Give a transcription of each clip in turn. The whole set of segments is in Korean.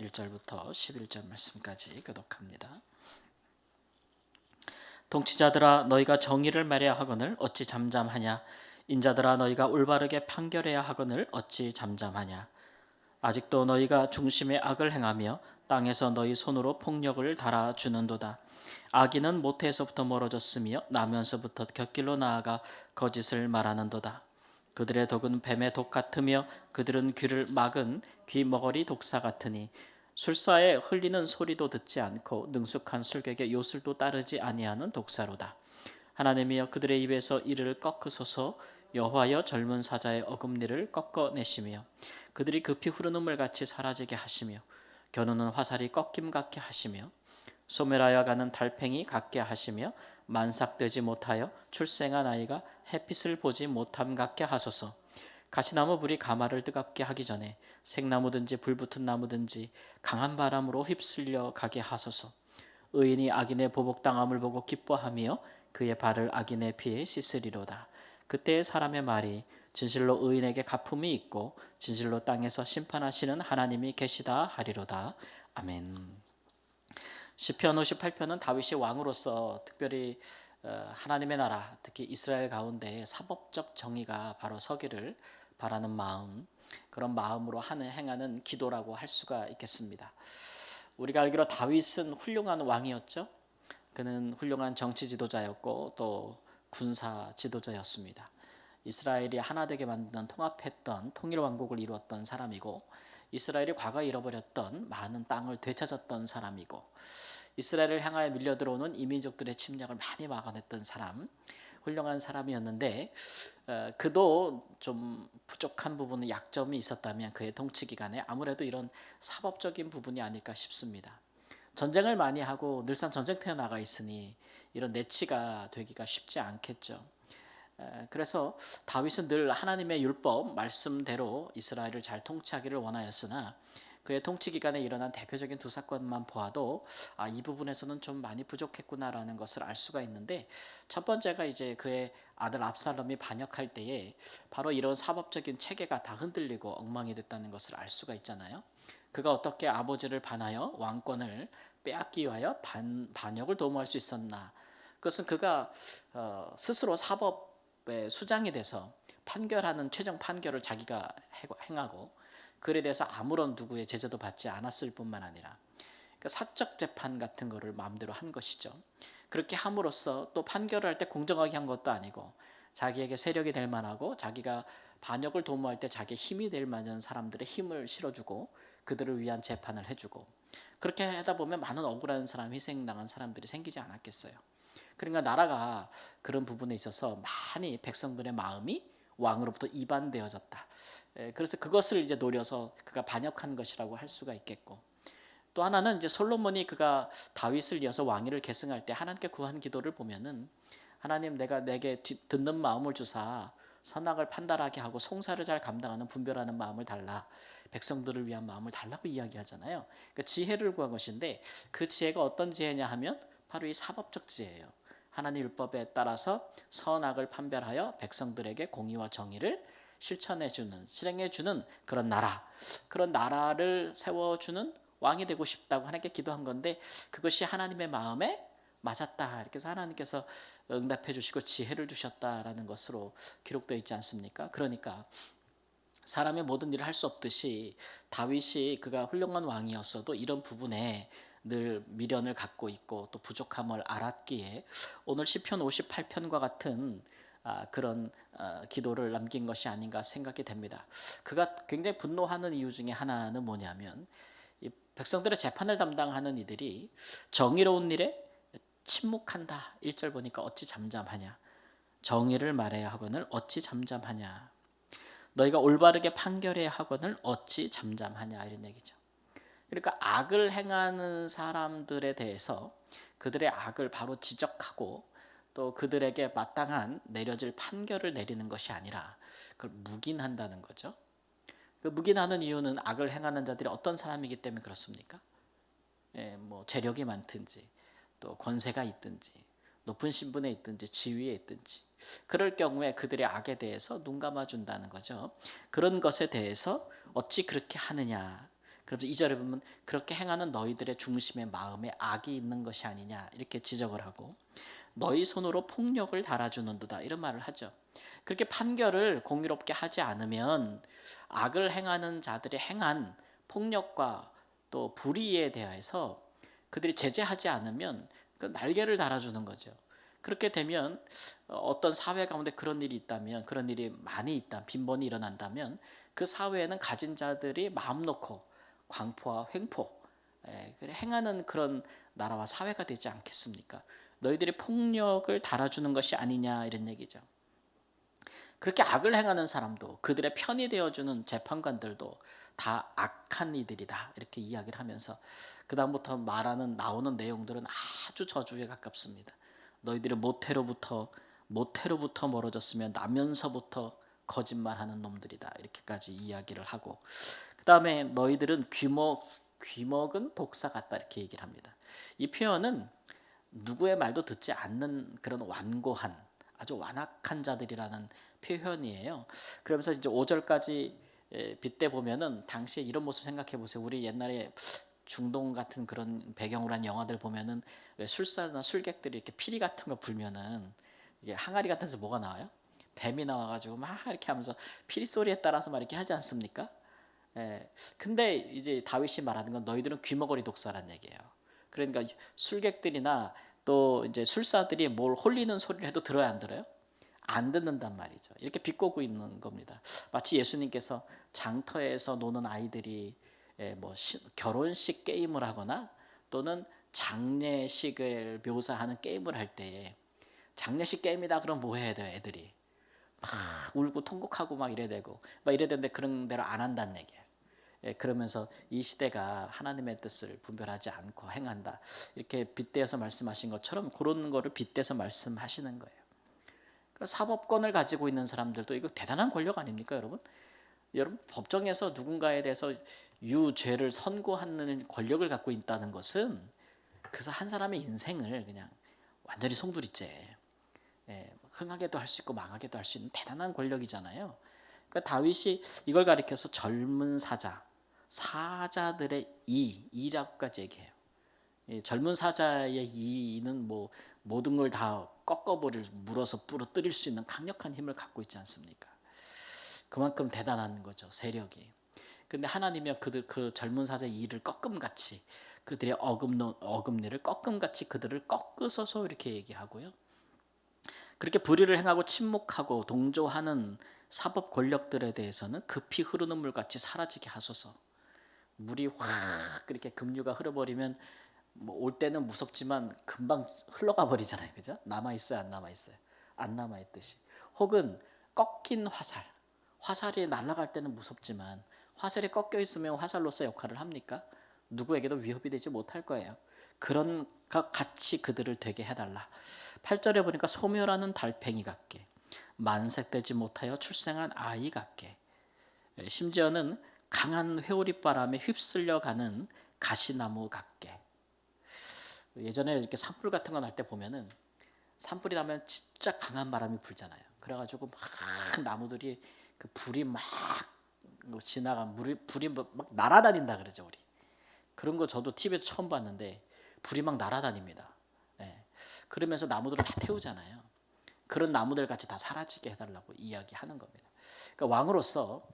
1절부터 11절 말씀까지 교독합니다. 통치자들아 너희가 정의를 말해야 하거늘 어찌 잠잠하냐. 인자들아 너희가 올바르게 판결해야 하거늘 어찌 잠잠하냐. 아직도 너희가 중심에 악을 행하며 땅에서 너희 손으로 폭력을 달아주는도다. 악인은 모태에서부터 멀어졌으며 나면서부터 곁길로 나아가 거짓을 말하는도다. 그들의 독은 뱀의 독 같으며 그들은 귀를 막은 귀머거리 독사 같으니 술사에 흘리는 소리도 듣지 않고 능숙한 술객의 요술도 따르지 아니하는 독사로다. 하나님이여 그들의 입에서 이를 꺾으소서. 여호와여 젊은 사자의 어금니를 꺾어내시며 그들이 급히 흐르는 물같이 사라지게 하시며 겨누는 화살이 꺾임 같게 하시며 소멸하여 가는 달팽이 같게 하시며 만삭되지 못하여 출생한 아이가 햇빛을 보지 못함 같게 하소서. 가시나무 불이 가마를 뜨겁게 하기 전에 생나무든지 불붙은 나무든지 강한 바람으로 휩쓸려 가게 하소서. 의인이 악인의 보복당함을 보고 기뻐하며 그의 발을 악인의 피에 씻으리로다. 그때의 사람의 말이 진실로 의인에게 갚음이 있고 진실로 땅에서 심판하시는 하나님이 계시다 하리로다. 아멘. 시편 58편은 다윗이 왕으로서 특별히 하나님의 나라, 특히 이스라엘 가운데 사법적 정의가 바로 서기를 바라는 마음, 그런 마음으로 행하는 기도라고 할 수가 있겠습니다. 우리가 알기로 다윗은 훌륭한 왕이었죠. 그는 훌륭한 정치 지도자였고 또 군사 지도자였습니다. 이스라엘이 하나 되게 만드는 통합했던 통일 왕국을 이루었던 사람이고 이스라엘이 과거에 잃어버렸던 많은 땅을 되찾았던 사람이고 이스라엘을 향하여 밀려들어오는 이민족들의 침략을 많이 막아냈던 사람, 훌륭한 사람이었는데 그도 좀 부족한 부분은 약점이 있었다면 그의 통치 기간에 아무래도 이런 사법적인 부분이 아닐까 싶습니다. 전쟁을 많이 하고 늘상 전쟁터에 나가 있으니 이런 내치가 되기가 쉽지 않겠죠. 그래서 다윗은 늘 하나님의 율법 말씀대로 이스라엘을 잘 통치하기를 원하였으나 그의 통치 기간에 일어난 대표적인 두 사건만 보아도 이 부분에서는 좀 많이 부족했구나라는 것을 알 수가 있는데, 첫 번째가 이제 그의 아들 압살롬이 반역할 때에 바로 이런 사법적인 체계가 다 흔들리고 엉망이 됐다는 것을 알 수가 있잖아요. 그가 어떻게 아버지를 반하여 왕권을 빼앗기 위하여 반역을 도모할 수 있었나? 그것은 그가 스스로 사법의 수장이 돼서 판결하는 최종 판결을 자기가 행하고 그에 대해서 아무런 누구의 제재도 받지 않았을 뿐만 아니라 사적 재판 같은 거를 마음대로 한 것이죠. 그렇게 함으로써 또 판결을 할 때 공정하게 한 것도 아니고 자기에게 세력이 될 만하고 자기가 반역을 도모할 때 자기의 힘이 될 만한 사람들의 힘을 실어주고 그들을 위한 재판을 해주고, 그렇게 하다 보면 많은 억울한 사람, 희생당한 사람들이 생기지 않았겠어요. 그러니까 나라가 그런 부분에 있어서 많이 백성들의 마음이 왕으로부터 이반되어졌다. 그래서 그것을 이제 노려서 그가 반역한 것이라고 할 수가 있겠고, 또 하나는 이제 솔로몬이 그가 다윗을 이어서 왕위를 계승할 때 하나님께 구한 기도를 보면은 하나님 내가 내게 듣는 마음을 주사 선악을 판단하게 하고 송사를 잘 감당하는 분별하는 마음을 달라, 백성들을 위한 마음을 달라고 이야기하잖아요. 그러니까 지혜를 구한 것인데 그 지혜가 어떤 지혜냐 하면 바로 이 사법적 지혜예요. 하나님 율법에 따라서 선악을 판별하여 백성들에게 공의와 정의를 실천해주는, 실행해주는 그런 나라, 그런 나라를 세워주는 왕이 되고 싶다고 하나님께 기도한 건데 그것이 하나님의 마음에 맞았다. 이렇게 해서 하나님께서 응답해 주시고 지혜를 주셨다라는 것으로 기록되어 있지 않습니까? 그러니까 사람의 모든 일을 할 수 없듯이 다윗이 그가 훌륭한 왕이었어도 이런 부분에 늘 미련을 갖고 있고 또 부족함을 알았기에 오늘 시편 58편과 같은 그런 기도를 남긴 것이 아닌가 생각이 됩니다. 그가 굉장히 분노하는 이유 중에 하나는 뭐냐면 이 백성들의 재판을 담당하는 이들이 정의로운 일에 침묵한다. 1절 보니까 어찌 잠잠하냐. 정의를 말해야 하거늘 어찌 잠잠하냐. 너희가 올바르게 판결해야 하거늘 어찌 잠잠하냐, 이런 얘기죠. 그러니까 악을 행하는 사람들에 대해서 그들의 악을 바로 지적하고 또 그들에게 마땅한 내려질 판결을 내리는 것이 아니라 그걸 묵인한다는 거죠. 그 묵인하는 이유는 악을 행하는 자들이 어떤 사람이기 때문에 그렇습니까? 뭐 재력이 많든지 또 권세가 있든지 높은 신분에 있든지 지위에 있든지 그럴 경우에 그들의 악에 대해서 눈 감아준다는 거죠. 그런 것에 대해서 어찌 그렇게 하느냐. 그래서 2절에 보면 그렇게 행하는 너희들의 중심의 마음에 악이 있는 것이 아니냐 이렇게 지적을 하고 너희 손으로 폭력을 달아주는도다 이런 말을 하죠. 그렇게 판결을 공의롭게 하지 않으면 악을 행하는 자들이 행한 폭력과 또 불의에 대해서 그들이 제재하지 않으면 그 날개를 달아주는 거죠. 그렇게 되면 어떤 사회 가운데 그런 일이 있다면, 그런 일이 많이 있다, 빈번히 일어난다면 그 사회에는 가진 자들이 마음 놓고 광포와 횡포 행하는 그런 나라와 사회가 되지 않겠습니까? 너희들이 폭력을 달아주는 것이 아니냐 이런 얘기죠. 그렇게 악을 행하는 사람도 그들의 편이 되어주는 재판관들도 다 악한 이들이다 이렇게 이야기를 하면서 그 다음부터 나오는 내용들은 아주 저주에 가깝습니다. 너희들이 모태로부터 멀어졌으면 나면서부터 거짓말하는 놈들이다 이렇게까지 이야기를 하고 그 다음에 너희들은 귀먹은 독사 같다 이렇게 얘기를 합니다. 이 표현은 누구의 말도 듣지 않는 그런 완고한 아주 완악한 자들이라는 표현이에요. 그러면서 이제 5절까지 빗대 보면은 당시에 이런 모습 생각해 보세요. 우리 옛날에 중동 같은 그런 배경으로 한 영화들 보면은 술사나 술객들이 이렇게 피리 같은 거 불면은 이게 항아리 같은 데서 뭐가 나와요? 뱀이 나와가지고 막 이렇게 하면서 피리 소리에 따라서 막 이렇게 하지 않습니까? 근데 이제 다윗이 말하는 건 너희들은 귀머거리 독사란 얘기예요. 그러니까 술객들이나 또 이제 술사들이 뭘 홀리는 소리를 해도 들어야 안 들어요? 안 듣는단 말이죠. 이렇게 비꼬고 있는 겁니다. 마치 예수님께서 장터에서 노는 아이들이 결혼식 게임을 하거나 또는 장례식을 묘사하는 게임을 할 때에 장례식 게임이다 그럼 뭐 해야 돼요 애들이 막 울고 통곡하고 막 이래야 되고 막 이래야 되는데 그런 대로 안 한다는 얘기예요. 그러면서 이 시대가 하나님의 뜻을 분별하지 않고 행한다 이렇게 빗대어서 말씀하신 것처럼 그런 거를 빗대서 말씀하시는 거예요. 그러니까 사법권을 가지고 있는 사람들도 이거 대단한 권력 아닙니까 여러분? 여러분 법정에서 누군가에 대해서 유죄를 선고하는 권력을 갖고 있다는 것은 그래서 한 사람의 인생을 그냥 완전히 송두리째 흥하게도 할 수 있고 망하게도 할 수 있는 대단한 권력이잖아요. 그러니까 다윗이 이걸 가리켜서 젊은 사자들의 이라고까지 얘기해요. 젊은 사자의 이는 뭐 모든 걸 다 물어서 부러뜨릴 수 있는 강력한 힘을 갖고 있지 않습니까? 그만큼 대단한 거죠 세력이. 근데 하나님이 그 젊은 사자의 이를 꺾음같이 그들의 어금니를 꺾음같이 그들을 꺾으소서 이렇게 얘기하고요. 그렇게 불의를 행하고 침묵하고 동조하는 사법 권력들에 대해서는 급히 흐르는 물 같이 사라지게 하소서. 물이 확 그렇게 급류가 흘러버리면 올 때는 무섭지만 금방 흘러가 버리잖아요. 그죠? 남아 있어요, 안 남아 있어요? 안 남아 있듯이. 혹은 꺾인 화살이 날아갈 때는 무섭지만 화살이 꺾여 있으면 화살로서 역할을 합니까? 누구에게도 위협이 되지 못할 거예요. 그런 것 같이 그들을 되게 해달라. 8절에 보니까 소멸하는 달팽이 같게 만색되지 못하여 출생한 아이 같게 심지어는 강한 회오리바람에 휩쓸려가는 가시나무 같게. 예전에 이렇게 산불 같은 거 날 때 보면은 산불이 나면 진짜 강한 바람이 불잖아요. 그래가지고 막 나무들이 그 불이 막 지나간 불이 막 날아다닌다 그러죠 우리. 그런 거 저도 TV에서 처음 봤는데 불이 막 날아다닙니다. 그러면서 나무들을 다 태우잖아요. 그런 나무들 같이 다 사라지게 해달라고 이야기하는 겁니다. 그러니까 왕으로서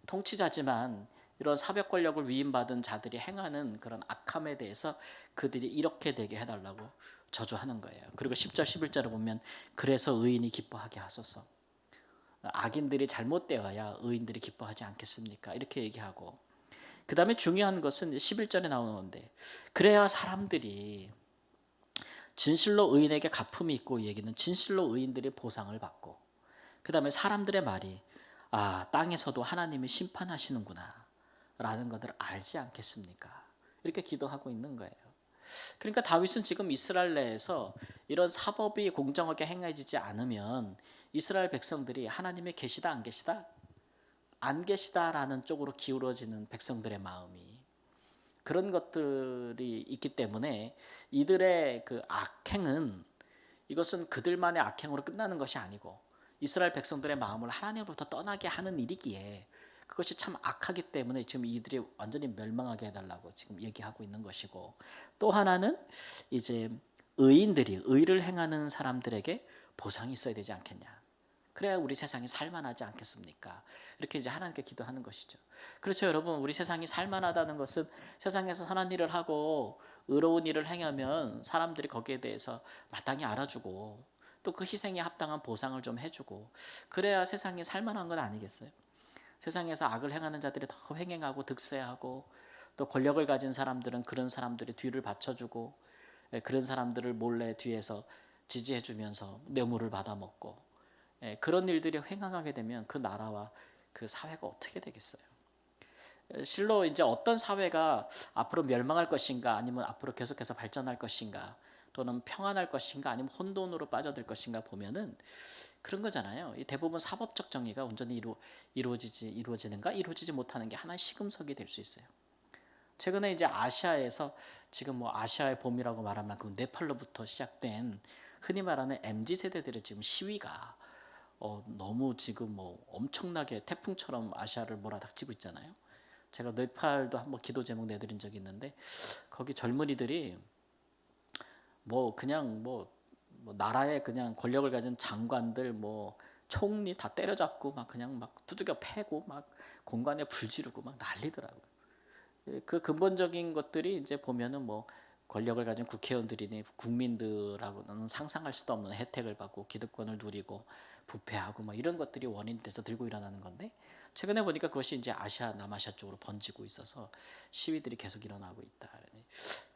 통치자지만 이런 사법 권력을 위임받은 자들이 행하는 그런 악함에 대해서 그들이 이렇게 되게 해달라고 저주하는 거예요. 그리고 10절 11절을 보면 그래서 의인이 기뻐하게 하소서. 악인들이 잘못되어야 의인들이 기뻐하지 않겠습니까? 이렇게 얘기하고 그 다음에 중요한 것은 11절에 나오는 건데 그래야 사람들이 진실로 의인에게 갚음이 있고 이 얘기는 진실로 의인들이 보상을 받고 그 다음에 사람들의 말이 땅에서도 하나님이 심판하시는구나 라는 것을 알지 않겠습니까? 이렇게 기도하고 있는 거예요. 그러니까 다윗은 지금 이스라엘 내에서 이런 사법이 공정하게 행해지지 않으면 이스라엘 백성들이 하나님이 계시다 안 계시다? 안 계시다라는 쪽으로 기울어지는 백성들의 마음이 그런 것들이 있기 때문에 이들의 그 악행은 이것은 그들만의 악행으로 끝나는 것이 아니고 이스라엘 백성들의 마음을 하나님으로부터 떠나게 하는 일이기에 그것이 참 악하기 때문에 지금 이들이 완전히 멸망하게 해달라고 지금 얘기하고 있는 것이고, 또 하나는 이제 의인들이 의를 행하는 사람들에게 보상이 있어야 되지 않겠냐. 그래야 우리 세상이 살만하지 않겠습니까? 이렇게 이제 하나님께 기도하는 것이죠. 그렇죠, 여러분. 우리 세상이 살만하다는 것은 세상에서 선한 일을 하고 의로운 일을 행하면 사람들이 거기에 대해서 마땅히 알아주고 또 그 희생에 합당한 보상을 좀 해주고 그래야 세상이 살만한 건 아니겠어요? 세상에서 악을 행하는 자들이 더 횡행하고 득세하고 또 권력을 가진 사람들은 그런 사람들이 뒤를 받쳐주고 그런 사람들을 몰래 뒤에서 지지해주면서 뇌물을 받아먹고 그런 일들이 횡행하게 되면 그 나라와 그 사회가 어떻게 되겠어요? 실로 이제 어떤 사회가 앞으로 멸망할 것인가 아니면 앞으로 계속해서 발전할 것인가 또는 평안할 것인가 아니면 혼돈으로 빠져들 것인가 보면은 그런 거잖아요. 이 대부분 사법적 정의가 온전히 이루어지는가 이루어지지 못하는 게 하나의 시금석이 될 수 있어요. 최근에 이제 아시아에서 지금 뭐 아시아의 봄이라고 말할 만큼 네팔로부터 시작된 흔히 말하는 MZ 세대들의 지금 시위가 너무 지금 뭐 엄청나게 태풍처럼 아시아를 몰아닥치고 있잖아요. 제가 네팔도 한번 기도 제목 내드린 적이 있는데 거기 젊은이들이 뭐 그냥 뭐 나라의 그냥 권력을 가진 장관들 뭐 총리 다 때려잡고 막 그냥 막 두들겨 패고 막 공간에 불 지르고 막 난리더라고요. 그 근본적인 것들이 이제 보면은 뭐 권력을 가진 국회의원들이니 국민들하고는 상상할 수도 없는 혜택을 받고 기득권을 누리고 부패하고 뭐 이런 것들이 원인이 돼서 들고 일어나는 건데 최근에 보니까 그것이 이제 아시아 남아시아 쪽으로 번지고 있어서 시위들이 계속 일어나고 있다.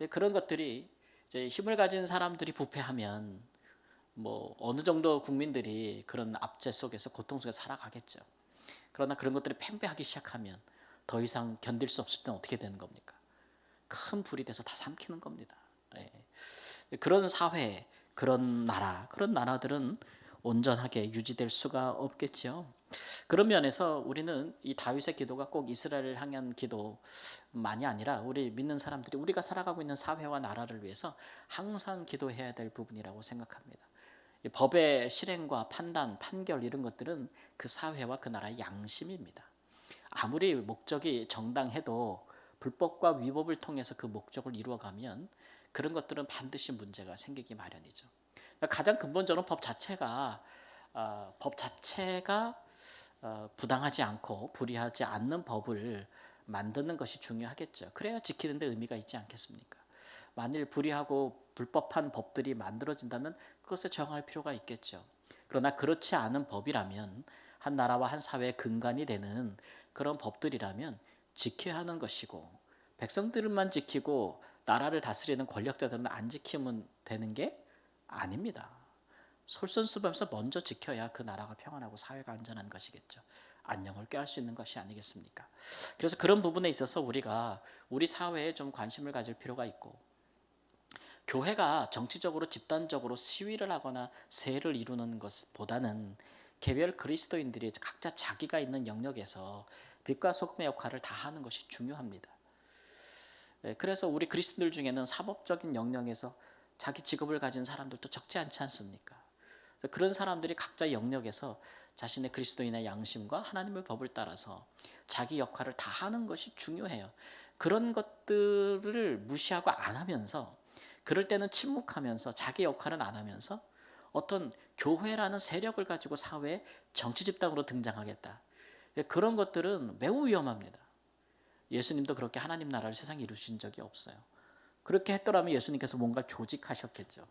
그런 것들이 이제 힘을 가진 사람들이 부패하면 뭐 어느 정도 국민들이 그런 압제 속에서 고통 속에 살아가겠죠. 그러나 그런 것들이 팽배하기 시작하면 더 이상 견딜 수 없을 때는 어떻게 되는 겁니까? 큰 불이 돼서 다 삼키는 겁니다. 예. 그런 사회, 그런 나라, 그런 나라들은 온전하게 유지될 수가 없겠죠. 그런 면에서 우리는 이 다윗의 기도가 꼭 이스라엘을 향한 기도만이 아니라 우리 믿는 사람들이 우리가 살아가고 있는 사회와 나라를 위해서 항상 기도해야 될 부분이라고 생각합니다. 법의 실행과 판단, 판결 이런 것들은 그 사회와 그 나라의 양심입니다. 아무리 목적이 정당해도 불법과 위법을 통해서 그 목적을 이루어가면 그런 것들은 반드시 문제가 생기기 마련이죠. 가장 근본적으로 법 자체가 부당하지 않고 불이하지 않는 법을 만드는 것이 중요하겠죠. 그래야 지키는 데 의미가 있지 않겠습니까? 만일 불이하고 불법한 법들이 만들어진다면 그것을 정할 필요가 있겠죠. 그러나 그렇지 않은 법이라면 한 나라와 한 사회의 근간이 되는 그런 법들이라면 지켜야 하는 것이고 백성들만 지키고 나라를 다스리는 권력자들은 안 지키면 되는 게 아닙니다. 솔선수범해서 먼저 지켜야 그 나라가 평안하고 사회가 안전한 것이겠죠. 안녕을 꾀할 수 있는 것이 아니겠습니까? 그래서 그런 부분에 있어서 우리가 우리 사회에 좀 관심을 가질 필요가 있고 교회가 정치적으로 집단적으로 시위를 하거나 세를 이루는 것보다는 개별 그리스도인들이 각자 자기가 있는 영역에서 빛과 소금의 역할을 다하는 것이 중요합니다. 그래서 우리 그리스도인들 중에는 사법적인 영역에서 자기 직업을 가진 사람들도 적지 않지 않습니까? 그런 사람들이 각자 영역에서 자신의 그리스도인의 양심과 하나님의 법을 따라서 자기 역할을 다하는 것이 중요해요. 그런 것들을 무시하고 안 하면서 그럴 때는 침묵하면서 자기 역할은 안 하면서 어떤 교회라는 세력을 가지고 사회에 정치 집단으로 등장하겠다. 그런 것들은 매우 위험합니다. 예수님도 그렇게 하나님 나라를 세상에 이루신 적이 없어요. 그렇게 했더라면 예수님께서 뭔가 조직하셨겠죠.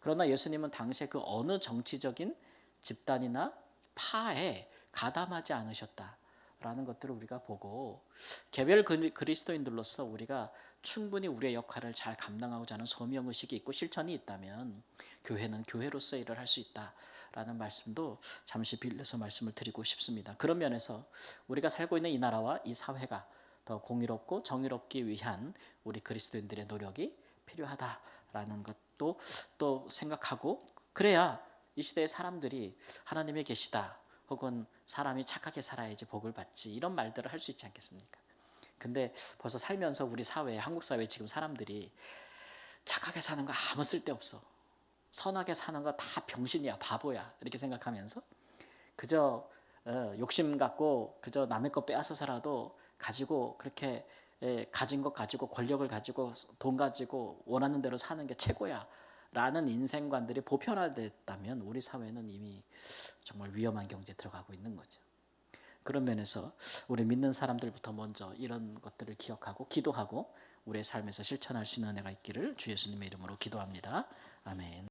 그러나 예수님은 당시에 그 어느 정치적인 집단이나 파에 가담하지 않으셨다라는 것들을 우리가 보고 개별 그리스도인들로서 우리가 충분히 우리의 역할을 잘 감당하고자 하는 소명의식이 있고 실천이 있다면 교회는 교회로서 일을 할 수 있다라는 말씀도 잠시 빌려서 말씀을 드리고 싶습니다. 그런 면에서 우리가 살고 있는 이 나라와 이 사회가 더 공의롭고 정의롭기 위한 우리 그리스도인들의 노력이 필요하다라는 것도 또 생각하고 그래야 이 시대의 사람들이 하나님이 계시다 혹은 사람이 착하게 살아야지 복을 받지 이런 말들을 할 수 있지 않겠습니까? 근데 벌써 살면서 우리 사회, 한국 사회 지금 사람들이 착하게 사는 거 아무 쓸데없어. 선하게 사는 거 다 병신이야, 바보야. 이렇게 생각하면서 그저 욕심 갖고 그저 남의 것 빼앗아서라도 가지고 그렇게 가진 것 가지고 권력을 가지고 돈 가지고 원하는 대로 사는 게 최고야 라는 인생관들이 보편화됐다면 우리 사회는 이미 정말 위험한 경지에 들어가고 있는 거죠. 그런 면에서 우리 믿는 사람들부터 먼저 이런 것들을 기억하고 기도하고 우리의 삶에서 실천할 수 있는 은혜가 있기를 주 예수님의 이름으로 기도합니다. 아멘.